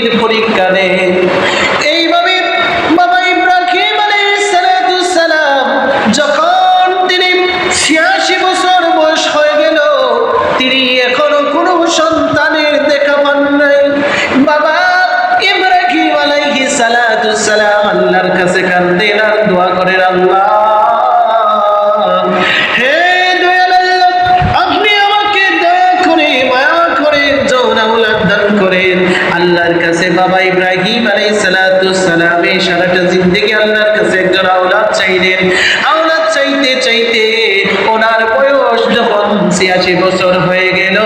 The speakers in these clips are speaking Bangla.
নবীর পরীক্ষা নেন। এইভাবে বাবা ইব্রাহিম আলাইহিস সালাম যখন তিনি ৮৬ বছর বয়স হয়ে গেল, তিনি এখনো কোনো সন্তানের দেখা পান নাই। বাবা ইব্রাহিম আলাইহিস সালাম আল্লাহর কাছে কাঁদেন আর দোয়া করেন, আল্লাহ হে দয়াল আল্লাহ, আপনি আমাকে দয়া করে মায়া করে যৌন আওলাদ দান করেন। আল্লাহর কাছে বাবা ইব্রাহিম আলাইহিস সালাম এই সারাটা জিন্দেগি আল্লাহর কাছে একজন আওলাদ চাইলেন। আওলাদ চাইতে চাইতে ওনার বয়স যখন ৮৬ বছর হয়ে গেল,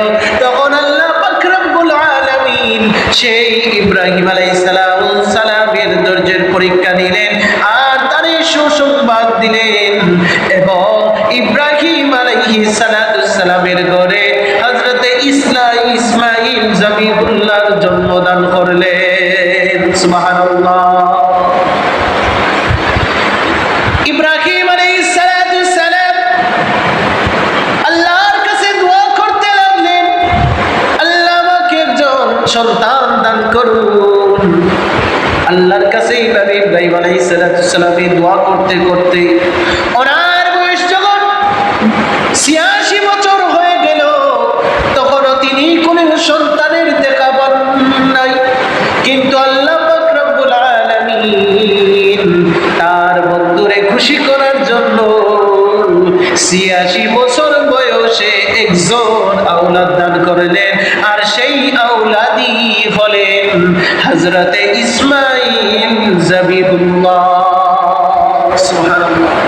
তখন আল্লাহ পাক রব্বুল আলামিন সেই ইব্রাহিম আলাইহিস সালামের ধৈর্যের পরীক্ষা নিলেন আর তার সুসংবাদ দিলেন, এবং ইব্রাহিম আলাইহিস সালামের ঘরে হযরতে ইসমাঈল জবিহুল্লাহর জন্মদান করলেন। সুবহানাল্লাহ। ইব্রাহিম আলাইহিস সালাম আল্লাহর কাছে দোয়া করতে লাগলেন, আল্লাহ আমাকে একজন সন্তান দান করুন। আল্লাহর কাছে এইভাবে ইব্রাহিম আলাইহিস সালাম দোয়া করতে করতে ওনার বয়স যখন ৮৬ বছর হয়ে গেল, তখনও তিনি কোনো সন্তানের দেখা পান নাই। কিন্তু আল্লাহ পাক রব্বুল আলামিন তার বন্ধুরে খুশি করার জন্য ৮৬ বছর বয়সে একজন আওলাদ দান করলেন, আর সেই আওলাদই হলেন হযরতে ইসমাঈল জবিহুল্লাহ। সুবহানাল্লাহ।